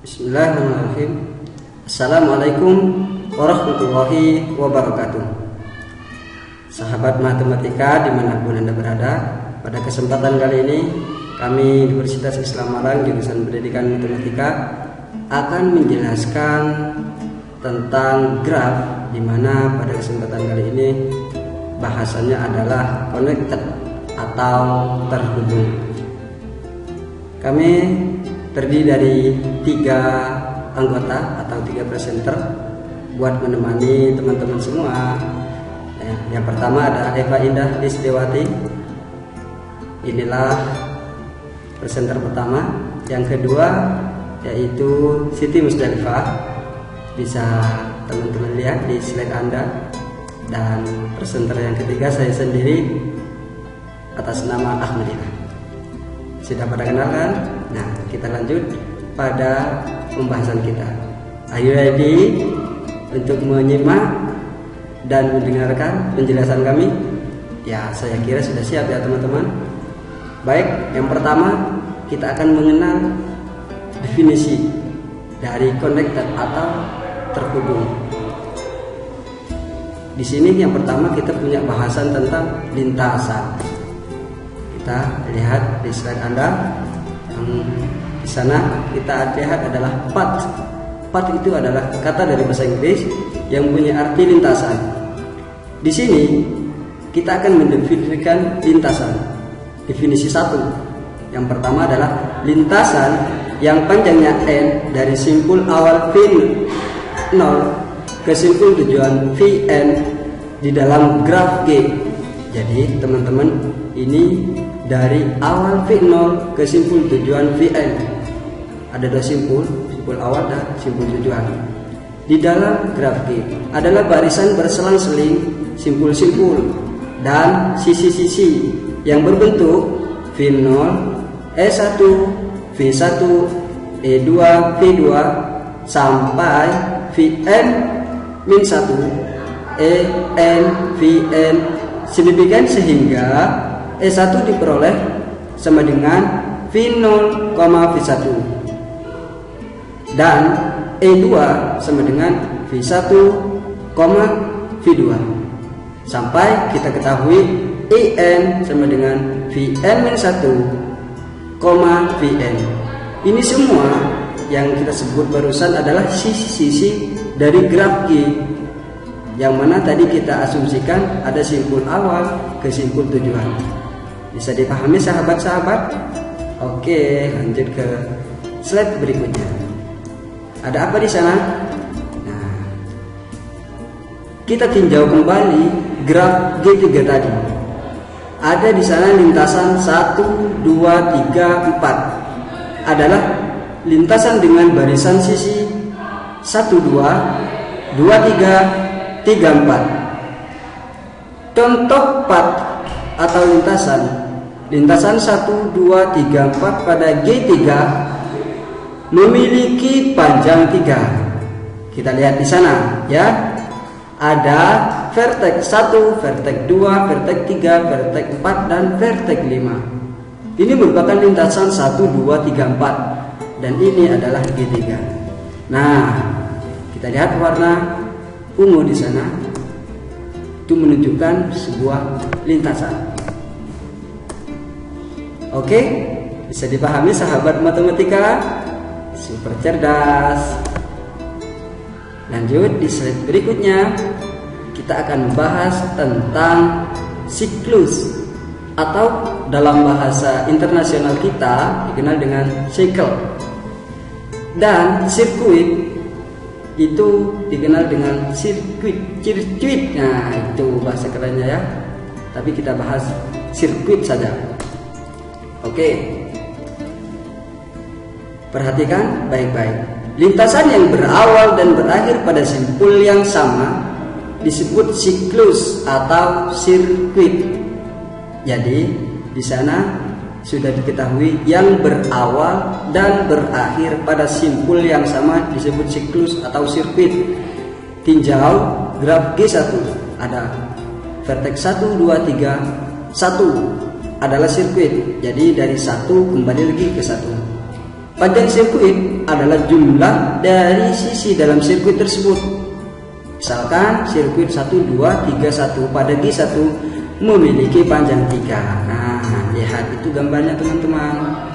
Bismillahirrahmanirrahim. Assalamualaikum warahmatullahi wabarakatuh. Sahabat matematika dimanapun Anda berada, pada kesempatan kali ini kami Universitas Islam Malang jurusan Pendidikan Matematika akan menjelaskan tentang graf, di mana pada kesempatan kali ini bahasannya adalah connected atau terhubung. Kami terdiri dari 3 anggota atau 3 presenter buat menemani teman-teman semua. Yang pertama ada Eva Indah Lisdewati, inilah presenter pertama. Yang kedua yaitu Siti Musdalifah, bisa teman-teman lihat di slide Anda. Dan presenter yang ketiga saya sendiri atas nama Ahmadillah. Sudah pada kenalkan? Nah, kita lanjut pada pembahasan kita. Are you ready untuk menyimak dan mendengarkan penjelasan kami? Ya, saya kira sudah siap ya teman-teman. Baik, yang pertama kita akan mengenal definisi dari connected atau terhubung. Di sini yang pertama kita punya bahasan tentang lintasan. Kita lihat di slide Anda. Di sana kita lihat adalah path. Path itu adalah kata dari bahasa Inggris yang punya arti lintasan. Di sini kita akan mendefinisikan lintasan. Definisi 1. Yang pertama adalah lintasan yang panjangnya n dari simpul awal V0 ke simpul tujuan Vn di dalam graf G. Jadi teman-teman, ini dari awal V0 ke simpul tujuan Vn. Ada 2 simpul, simpul awal dan simpul tujuan. Di dalam graf G adalah barisan berselang-seling simpul-simpul dan sisi-sisi yang berbentuk V0, E1, V1, E2, V2 sampai Vn-1, En, Vn, sedemikian sehingga E1 diperoleh sama dengan V0, V1 dan E2 sama dengan V1, V2 sampai kita ketahui En sama dengan Vn-1, Vn. Ini semua yang kita sebut barusan adalah sisi-sisi dari graf G, yang mana tadi kita asumsikan ada simpul awal ke simpul tujuan. Bisa dipahami sahabat-sahabat? Oke, lanjut ke slide berikutnya. Ada apa di sana? Nah, kita tinjau kembali graf G3 tadi. Ada di sana lintasan 1, 2, 3, 4 adalah lintasan dengan barisan sisi 1, 2, 2, 3, 3, 4. Contoh path atau lintasan 1, 2, 3, 4 pada G3 memiliki panjang 3. Kita lihat di sana ya. Ada vertex 1, vertex 2, vertex 3, vertex 4 dan vertex 5. Ini merupakan lintasan 1, 2, 3, 4 dan ini adalah G3. Nah, kita lihat warna ungu di sana. Itu menunjukkan sebuah lintasan. Oke, bisa dipahami sahabat matematika? Super cerdas. Lanjut di slide berikutnya, kita akan membahas tentang siklus atau dalam bahasa internasional kita dikenal dengan cycle, dan sirkuit itu dikenal dengan sirkuit. Nah, itu bahasa kerennya ya. Tapi kita bahas sirkuit saja. Oke. Perhatikan baik-baik. Lintasan yang berawal dan berakhir pada simpul yang sama disebut siklus atau sirkuit. Jadi, di sana sudah diketahui yang berawal dan berakhir pada simpul yang sama disebut siklus atau sirkuit. Tinjau graf G1, ada vertex 1, 2, 3, 1 adalah sirkuit. Jadi dari 1 kembali lagi ke 1. Panjang sirkuit adalah jumlah dari sisi dalam sirkuit tersebut. Misalkan sirkuit 1, 2, 3, 1 pada G1 memiliki panjang 3. Nah, lihat itu gambarnya teman-teman.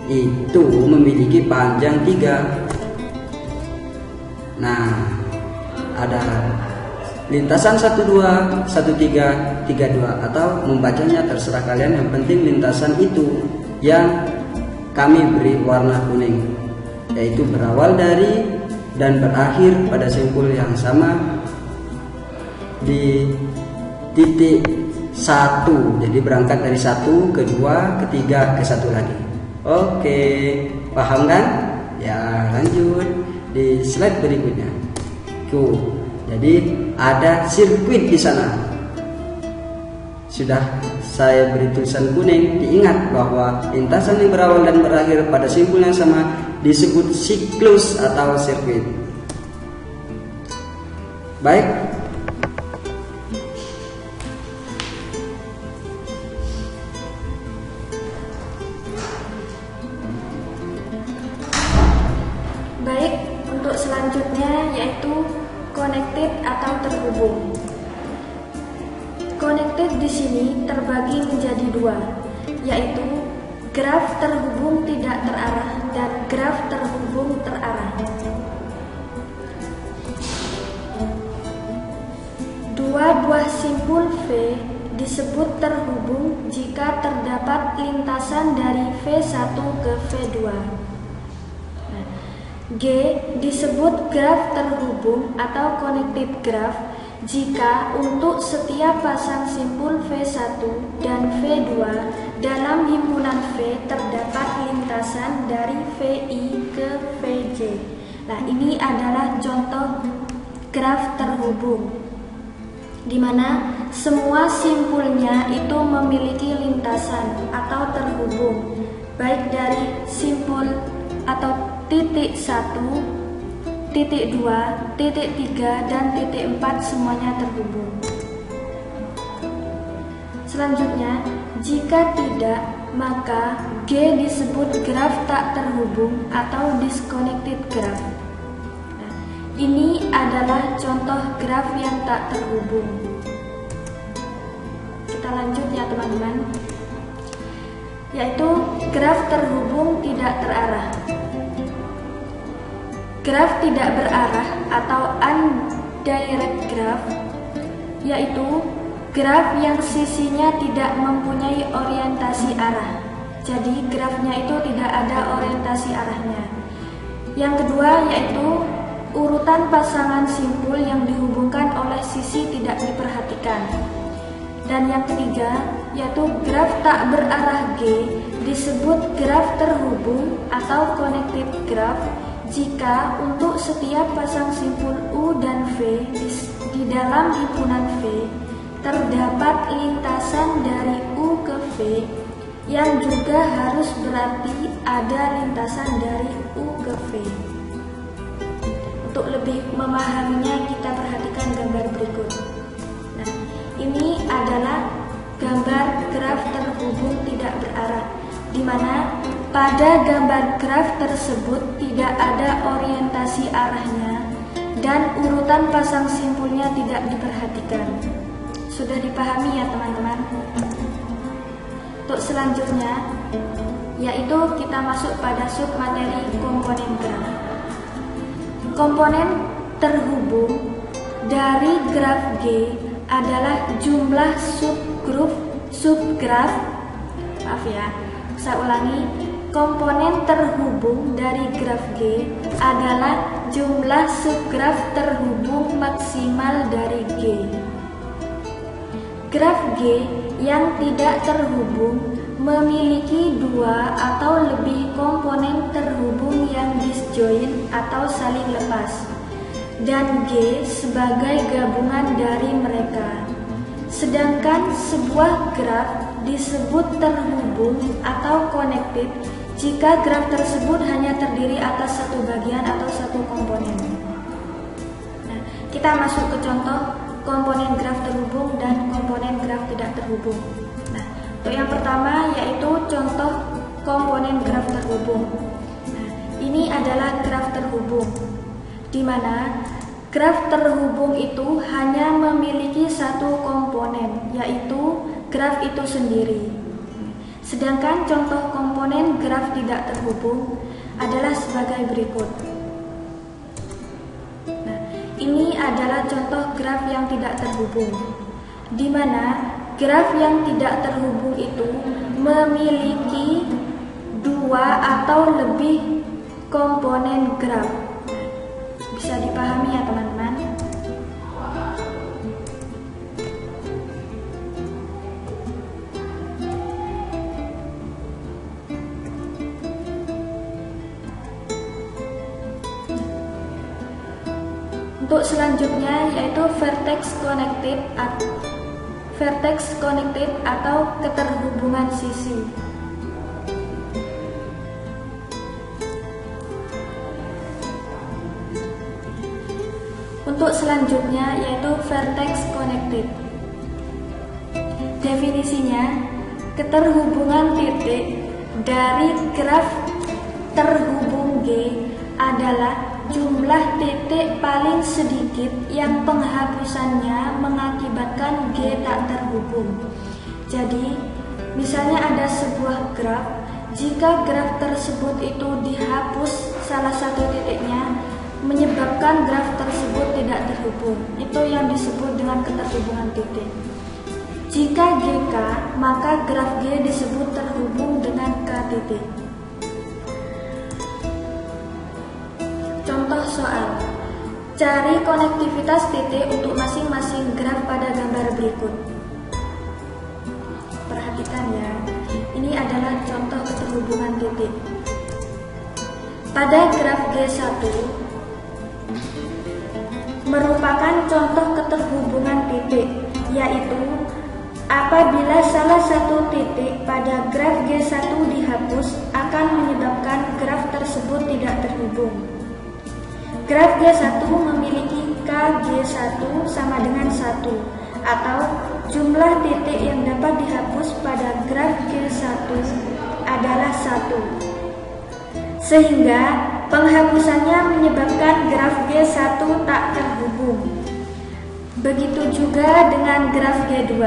Itu memiliki panjang 3. Nah, ada lintasan 12, 13, 32 atau membacanya terserah kalian, yang penting lintasan itu yang kami beri warna kuning, yaitu berawal dari dan berakhir pada simpul yang sama di titik 1. Jadi berangkat dari 1 ke 2 ke 3 ke 1 lagi. Oke, paham kan? Ya, lanjut di slide berikutnya. Jadi ada sirkuit di sana. Sudah saya beri tulisan kuning, diingat bahwa lintasan yang berawal dan berakhir pada simpul yang sama disebut siklus atau sirkuit. Baik. Baik, untuk selanjutnya yaitu connected atau terhubung. Connected di sini terbagi menjadi 2, yaitu graf terhubung tidak terarah dan graf terhubung terarah. Dua buah simpul V disebut terhubung jika terdapat lintasan dari V1 ke V2. G disebut graf terhubung atau connected graph jika untuk setiap pasang simpul V1 dan V2 dalam himpunan V terdapat lintasan dari VI ke VJ. Nah, ini adalah contoh graf terhubung, di mana semua simpulnya itu memiliki lintasan atau terhubung, baik dari simpul atau titik 1, titik 2, titik 3, dan titik 4 semuanya terhubung. Selanjutnya, jika tidak, maka G disebut graf tak terhubung atau disconnected graph. Nah, ini adalah contoh graf yang tak terhubung. Kita lanjut ya teman-teman, yaitu graf terhubung tidak terarah. Graf tidak berarah atau undirect graph yaitu graf yang sisinya tidak mempunyai orientasi arah. Jadi grafnya itu tidak ada orientasi arahnya. Yang kedua yaitu urutan pasangan simpul yang dihubungkan oleh sisi tidak diperhatikan. Dan yang ketiga yaitu graf tak berarah G disebut graf terhubung atau connected graph jika untuk setiap pasang simpul U dan V di dalam himpunan V terdapat lintasan dari U ke V yang juga harus berarti ada lintasan dari U ke V. Untuk lebih memahaminya kita perhatikan gambar berikut. Nah, ini adalah gambar graf terhubung tidak berarah, di mana pada gambar graf tersebut tidak ada orientasi arahnya dan urutan pasang simpulnya tidak diperhatikan. Sudah dipahami ya teman-teman? Untuk selanjutnya yaitu kita masuk pada submateri komponen graf. Komponen terhubung dari graf G adalah jumlah subgraf. Maaf ya, saya ulangi. Komponen terhubung dari graf G adalah jumlah subgraf terhubung maksimal dari G. Graf G yang tidak terhubung memiliki 2 atau lebih komponen terhubung yang disjoin atau saling lepas, dan G sebagai gabungan dari mereka. Sedangkan sebuah graf disebut terhubung atau connected jika graf tersebut hanya terdiri atas satu bagian atau satu komponen. Nah, kita masuk ke contoh komponen graf terhubung dan komponen graf tidak terhubung. Nah, untuk yang pertama yaitu contoh komponen graf terhubung. terhubung, di mana graf terhubung itu hanya memiliki satu komponen, yaitu graf itu sendiri. Sedangkan contoh komponen graf tidak terhubung adalah sebagai berikut. Nah, ini adalah contoh graf yang tidak terhubung, di mana graf yang tidak terhubung itu memiliki dua atau lebih komponen graf. Bisa dipahami ya teman-teman? Untuk selanjutnya yaitu vertex connected atau keterhubungan sisi. Untuk selanjutnya yaitu vertex connected. Definisinya, keterhubungan titik dari graf terhubung G adalah jumlah titik paling sedikit yang penghapusannya mengakibatkan G tak terhubung. Jadi, misalnya ada sebuah graf, jika graf tersebut itu dihapus salah satu titiknya, menyebabkan graf tersebut tidak terhubung. Itu yang disebut dengan keterhubungan titik. Jika GK, maka graf G disebut terhubung dengan K titik. Contoh soal, cari konektivitas titik untuk masing-masing graf pada gambar berikut. Perhatikan ya, ini adalah contoh keterhubungan titik. Pada graf G1 merupakan contoh keterhubungan titik, yaitu apabila salah satu titik pada graf G1 dihapus akan menyebabkan graf tersebut tidak terhubung. Graf G1 memiliki KG1 sama dengan 1, atau jumlah titik yang dapat dihapus pada graf G1 adalah 1. Sehingga penghapusannya menyebabkan graf G1 tak terhubung. Begitu juga dengan graf G2.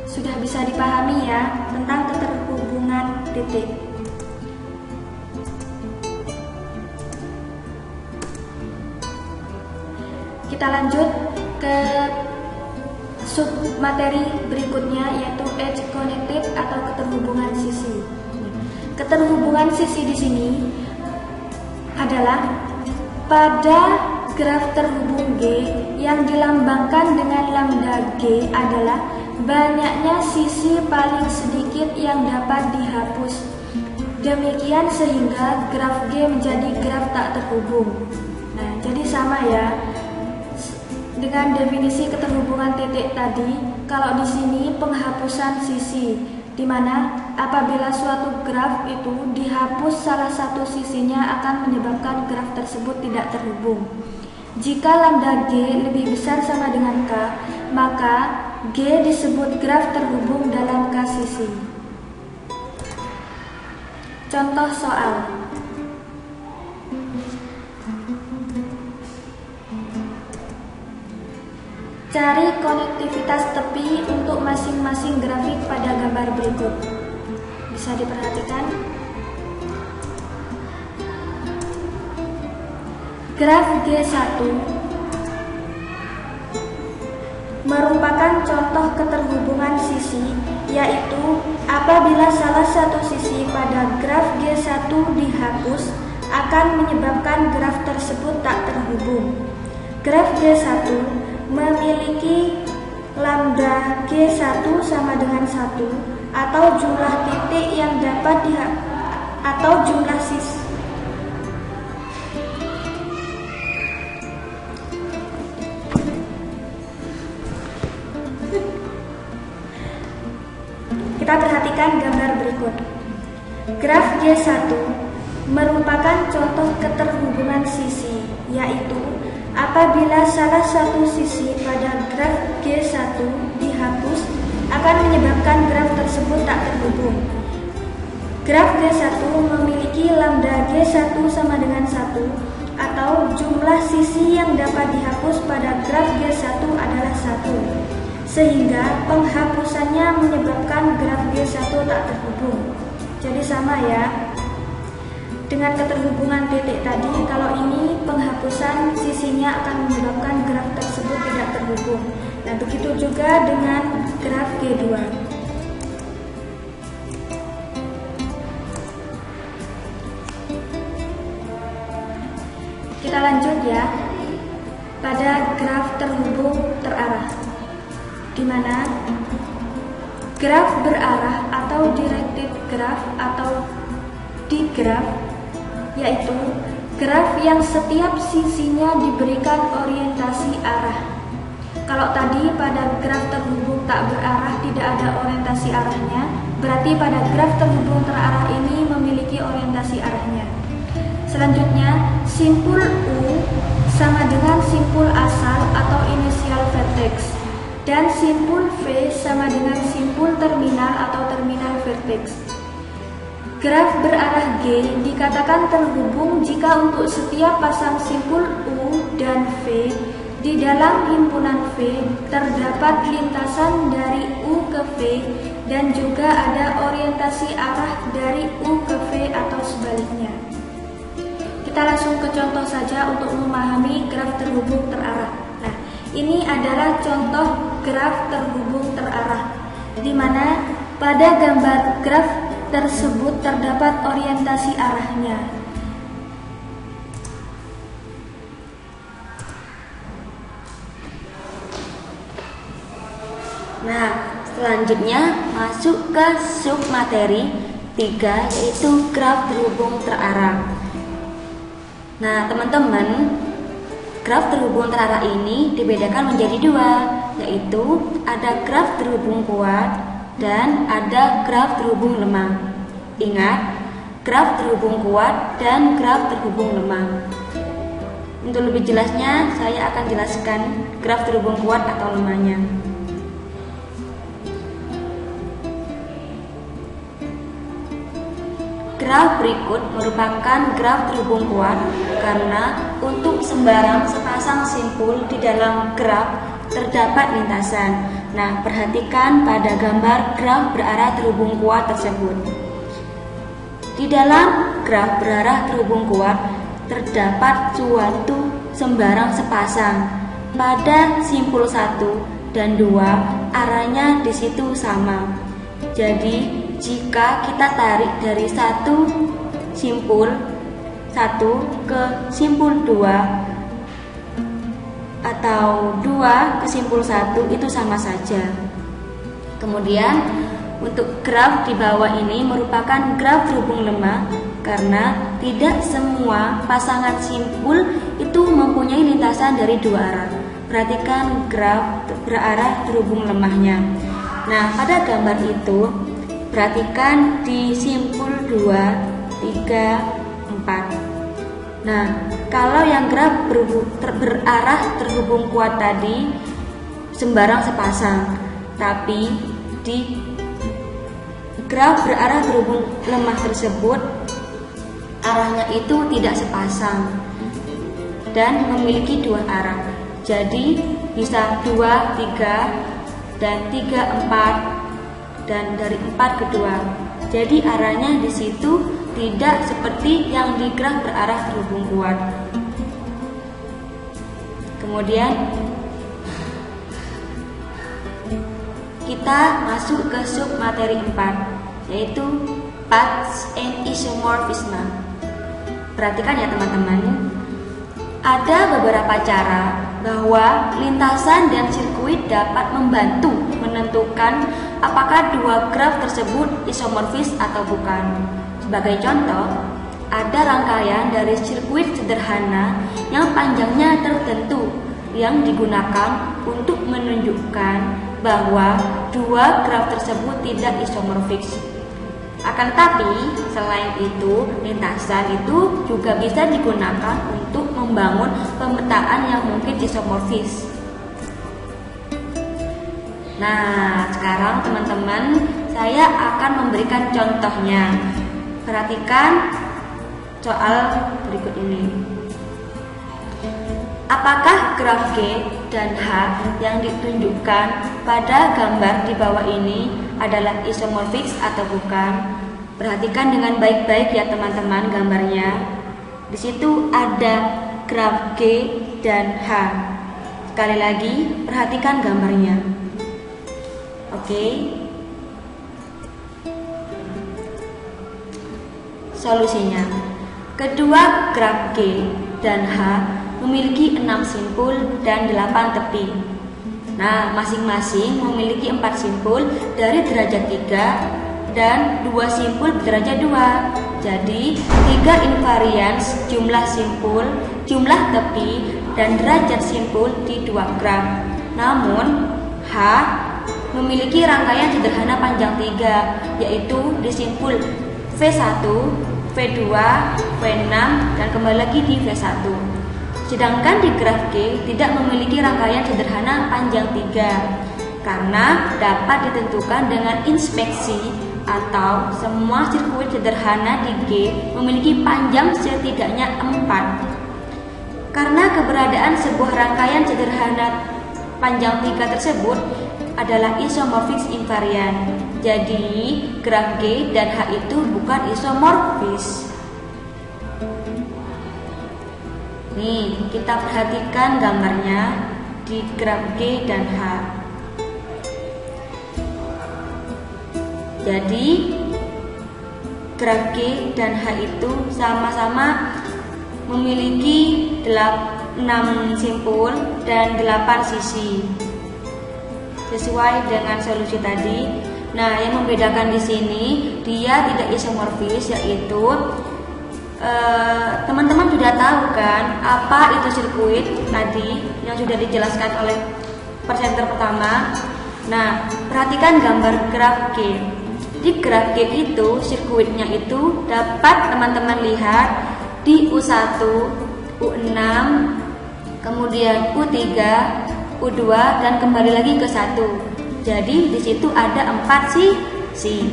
Sudah bisa dipahami ya tentang keterhubungan titik. Kita lanjut ke submateri berikutnya yaitu edge connected atau keterhubungan sisi. Keterhubungan sisi di sini adalah pada graf terhubung G yang dilambangkan dengan lambda G adalah banyaknya sisi paling sedikit yang dapat dihapus. Demikian sehingga graf G menjadi graf tak terhubung. Nah, jadi sama ya. Dengan definisi keterhubungan titik tadi, kalau di sini penghapusan sisi, di mana apabila suatu graf itu dihapus salah satu sisinya akan menyebabkan graf tersebut tidak terhubung. Jika lambda G lebih besar sama dengan K, maka G disebut graf terhubung dalam K sisi. Contoh soal. Cari konektivitas tepi untuk masing-masing grafik pada gambar berikut. Bisa diperhatikan. Graf G1 merupakan contoh keterhubungan sisi, yaitu apabila salah satu sisi pada graf G1 dihapus akan menyebabkan graf tersebut tak terhubung. Graf G1 memiliki lambda G1 sama dengan 1, atau jumlah titik yang dapat atau jumlah sisi. Kita perhatikan gambar berikut. Graf G1 merupakan contoh keterhubungan sisi, yaitu apabila salah satu sisi pada graf G1 dihapus akan menyebabkan graf tersebut tak terhubung. graf G1 memiliki lambda G1 sama dengan 1, atau jumlah sisi yang dapat dihapus pada graf G1 adalah 1, sehingga penghapusannya menyebabkan graf G1 tak terhubung. Jadi sama ya dengan keterhubungan titik tadi, kalau ini penghapusan sisinya akan menyebabkan graf tersebut tidak terhubung. Nah, begitu juga dengan graf G2. Kita lanjut ya pada graf terhubung terarah, di mana graf berarah atau directed graph atau digraf yaitu graf yang setiap sisinya diberikan orientasi arah. Kalau tadi pada graf terhubung tak berarah tidak ada orientasi arahnya, berarti pada graf terhubung terarah ini memiliki orientasi arahnya. Selanjutnya, simpul U sama dengan simpul asal atau initial vertex, dan simpul V sama dengan simpul terminal atau terminal vertex. Graf berarah G dikatakan terhubung jika untuk setiap pasang simpul U dan V di dalam himpunan V terdapat lintasan dari U ke V dan juga ada orientasi arah dari U ke V atau sebaliknya. Kita langsung ke contoh saja untuk memahami graf terhubung terarah. Nah, ini adalah contoh graf terhubung terarah, di mana pada gambar graf tersebut terdapat orientasi arahnya. Nah, selanjutnya masuk ke submateri 3, yaitu graf terhubung terarah. Nah, teman-teman, graf terhubung terarah ini dibedakan menjadi 2, yaitu ada graf terhubung kuat dan ada graf terhubung lemah. Ingat, graf terhubung kuat dan graf terhubung lemah. Untuk lebih jelasnya, saya akan jelaskan graf terhubung kuat atau lemahnya. Graf berikut merupakan graf terhubung kuat karena untuk sembarang sepasang simpul di dalam graf terdapat lintasan. Nah, perhatikan pada gambar graf berarah terhubung kuat tersebut. Di dalam graf berarah terhubung kuat terdapat suatu sembarang sepasang. Pada simpul 1 dan 2 arahnya di situ sama. Jadi, jika kita tarik dari satu simpul 1 ke simpul 2 atau 2 ke simpul 1 itu sama saja. Kemudian untuk graf di bawah ini merupakan graf terhubung lemah karena tidak semua pasangan simpul itu mempunyai lintasan dari 2 arah. Perhatikan graf berarah terhubung lemahnya. Nah, pada gambar itu perhatikan di simpul 2, 3, 4. Nah, kalau yang graf berarah terhubung kuat tadi sembarang sepasang, tapi di graf berarah terhubung lemah tersebut arahnya itu tidak sepasang dan memiliki 2 arah. Jadi bisa 2, 3 dan 3, 4 dan dari 4 ke 2. Jadi arahnya di situ tidak seperti yang di graf berarah terhubung kuat. Kemudian kita masuk ke submateri 4, yaitu paths and isomorphism. Perhatikan ya teman-teman, ada beberapa cara bahwa lintasan dan sirkuit dapat membantu menentukan apakah 2 graf tersebut isomorfis atau bukan. Sebagai contoh, ada rangkaian dari sirkuit sederhana yang panjangnya tertentu yang digunakan untuk menunjukkan bahwa 2 graf tersebut tidak isomorfis. Akan tetapi, selain itu, lintasan itu juga bisa digunakan untuk membangun pemetaan yang mungkin isomorfis. Nah, sekarang teman-teman, saya akan memberikan contohnya. perhatikan soal berikut ini. Apakah graf G dan H yang ditunjukkan pada gambar di bawah ini adalah isomorfik atau bukan? Perhatikan dengan baik-baik ya teman-teman gambarnya. Di situ ada graf G dan H. Sekali lagi, perhatikan gambarnya. Oke. Solusinya, kedua graf G dan H memiliki 6 simpul dan 8 tepi. Nah, masing-masing memiliki 4 simpul dari derajat 3 dan 2 simpul derajat 2. Jadi, 3 invarians jumlah simpul, jumlah tepi, dan derajat simpul di 2 graf. Namun, H memiliki rangkaian sederhana panjang 3, yaitu di simpul V1, V2, V6, dan kembali lagi di V1. Sedangkan di graf G tidak memiliki rangkaian sederhana panjang 3 karena dapat ditentukan dengan inspeksi atau semua sirkuit sederhana di G memiliki panjang setidaknya 4. Karena keberadaan sebuah rangkaian sederhana panjang 3 tersebut adalah isomorfis invarian. Jadi graf G dan H itu bukan isomorfis. Nih, kita perhatikan gambarnya di graf G dan H. Jadi, graf G dan H itu sama-sama memiliki 6 simpul dan 8 sisi. Sesuai dengan solusi tadi. Nah, yang membedakan di sini dia tidak isomorfis, yaitu teman-teman sudah tahu kan apa itu sirkuit tadi yang sudah dijelaskan oleh presenter pertama. Nah, perhatikan gambar graf G. Di graf G itu sirkuitnya itu dapat teman-teman lihat di U1, U6, kemudian U3, U2 dan kembali lagi ke 1. Jadi di situ ada 4 sisi.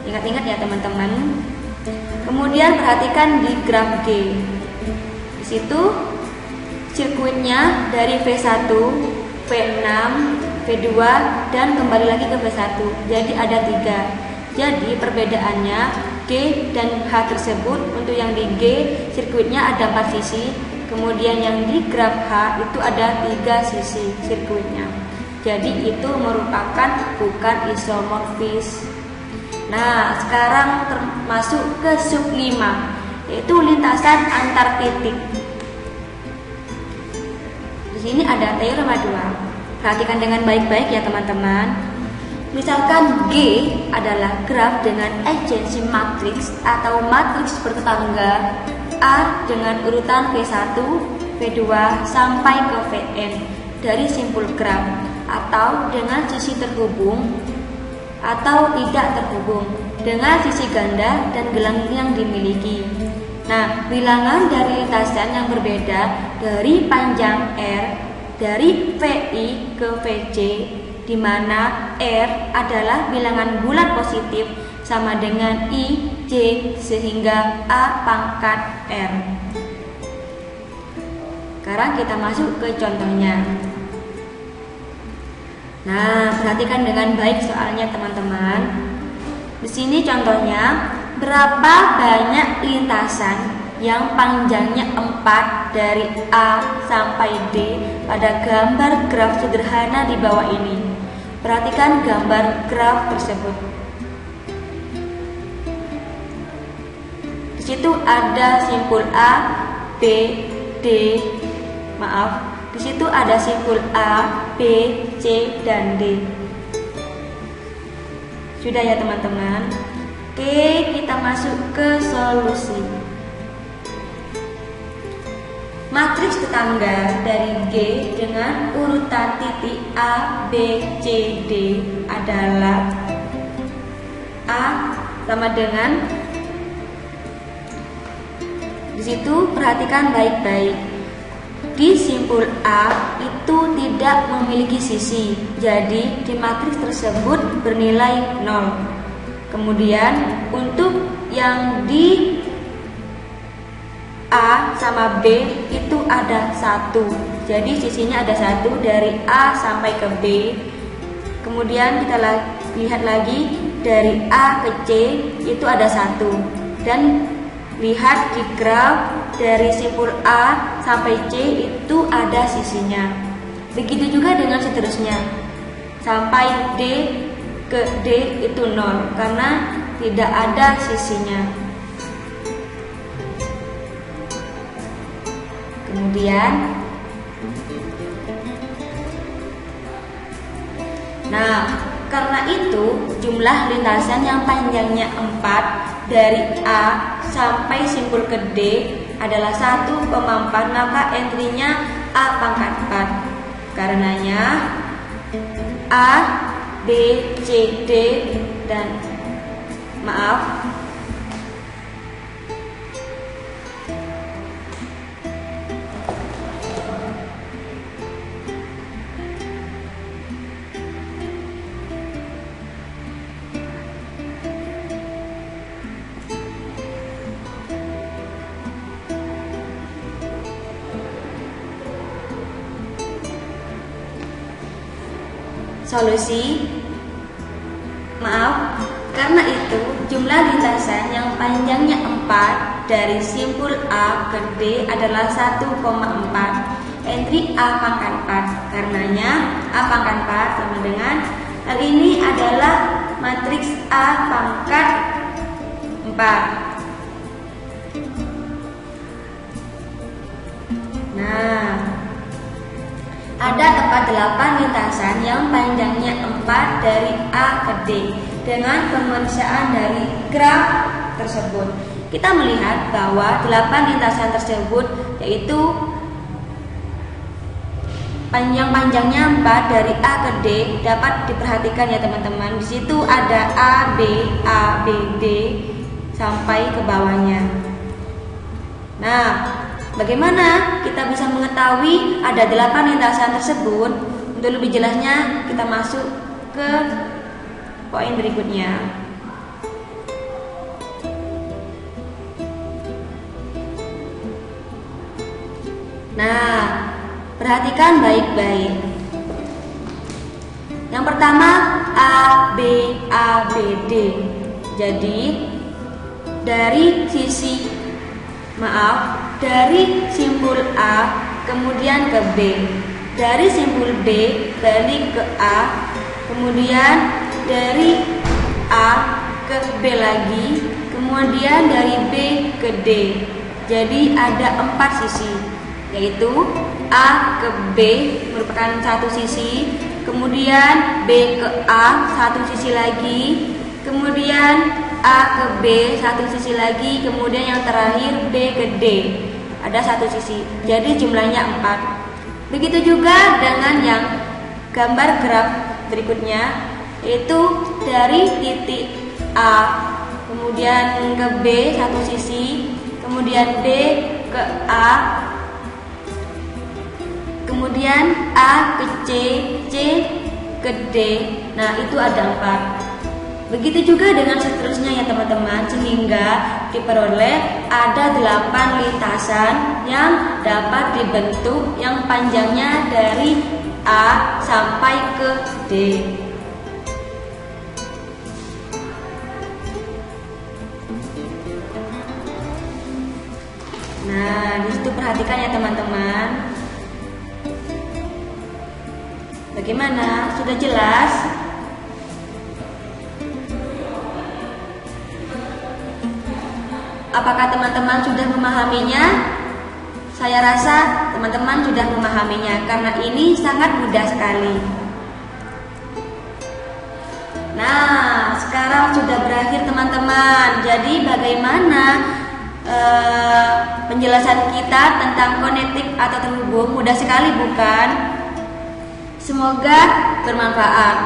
Ingat-ingat ya teman-teman. Kemudian perhatikan di graf G. Di situ sirkuitnya dari V1, V6, V2 dan kembali lagi ke V1. Jadi ada 3. Jadi perbedaannya G dan H tersebut, untuk yang di G sirkuitnya ada 4 sisi. Kemudian yang di graf H itu ada 3 sisi sirkuitnya. Jadi itu merupakan bukan isomorfis. Nah, sekarang masuk ke sub 5, yaitu lintasan antar titik. Di sini ada teorema 2. Perhatikan dengan baik-baik ya teman-teman. Misalkan G adalah graf dengan adjacency matrix atau matriks bertetangga A dengan urutan V1, V2 sampai ke Vn dari simpul graf, atau dengan sisi terhubung atau tidak terhubung dengan sisi ganda dan gelang yang dimiliki. Nah, bilangan dari lintasan yang berbeda dari panjang R dari VI ke VJ, di mana R adalah bilangan bulat positif sama dengan I, J sehingga A pangkat R. Sekarang kita masuk ke contohnya. Nah, perhatikan dengan baik soalnya teman-teman. Di sini contohnya, berapa banyak lintasan yang panjangnya 4 dari A sampai D pada gambar graf sederhana di bawah ini. Perhatikan gambar graf tersebut. Di situ ada simpul A, B, D. Di situ ada simpul A, B, C, dan D. Sudah ya teman-teman. Oke, kita masuk ke solusi. Matriks tetangga dari G dengan urutan titik A, B, C, D adalah A sama dengan, di situ perhatikan baik-baik. Di simpul A itu tidak memiliki sisi, jadi di matriks tersebut bernilai 0. Kemudian untuk yang di A sama B itu ada 1. Jadi sisinya ada 1 dari A sampai ke B. Kemudian kita lihat lagi dari A ke C itu ada 1. Dan lihat di graf dari simpul A sampai C itu ada sisinya. Begitu juga dengan seterusnya. Sampai D ke D itu 0 karena tidak ada sisinya. Kemudian karena itu jumlah lintasan yang panjangnya 4 dari A sampai simpul ke D adalah 1,4, maka entry-nya A pangkat 4. Karenanya A, B, C, D dan solusi. Karena itu jumlah lintasan yang panjangnya 4 dari simpul A ke D adalah 1,4. Entry A pangkat 4. Karenanya A pangkat 4 sama dengan hal ini adalah matriks A pangkat 4. Ada tempat 8 lintasan yang panjangnya 4 dari A ke D. Dengan pemeriksaan dari graf tersebut, kita melihat bahwa 8 lintasan tersebut yaitu panjangnya 4 dari A ke D dapat diperhatikan ya teman-teman. Di situ ada A, B, D sampai ke bawahnya. Bagaimana kita bisa mengetahui ada 8 lintasan tersebut? Untuk lebih jelasnya kita masuk ke poin berikutnya. Perhatikan baik-baik. Yang pertama A, B, D. Jadi dari simpul A kemudian ke B, dari simpul B balik ke A, kemudian dari A ke B lagi, kemudian dari B ke D. Jadi ada 4 sisi, yaitu A ke B merupakan satu sisi, kemudian B ke A satu sisi lagi, kemudian A ke B satu sisi lagi, kemudian yang terakhir B ke D ada satu sisi. Jadi jumlahnya 4. Begitu juga dengan yang gambar graf berikutnya, yaitu dari titik A kemudian ke B satu sisi, kemudian D ke A, kemudian A ke C, C ke D. Itu ada 4. Begitu juga dengan seterusnya ya teman-teman, sehingga diperoleh ada 8 lintasan yang dapat dibentuk yang panjangnya dari A sampai ke D. Di situ perhatikan ya teman-teman. Bagaimana? Sudah jelas? Apakah teman-teman sudah memahaminya? Saya rasa teman-teman sudah memahaminya karena ini sangat mudah sekali. Sekarang sudah berakhir teman-teman. Jadi bagaimana penjelasan kita tentang konektif atau terhubung? Mudah sekali bukan? Semoga bermanfaat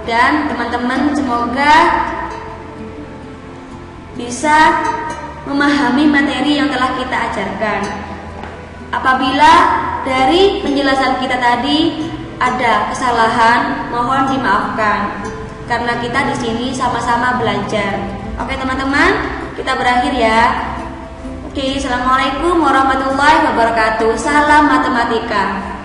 dan teman-teman semoga bisa memahami materi yang telah kita ajarkan. Apabila dari penjelasan kita tadi ada kesalahan, mohon dimaafkan karena kita di sini sama-sama belajar. Oke teman-teman, kita berakhir ya. Oke, assalamualaikum warahmatullahi wabarakatuh. Salam matematika.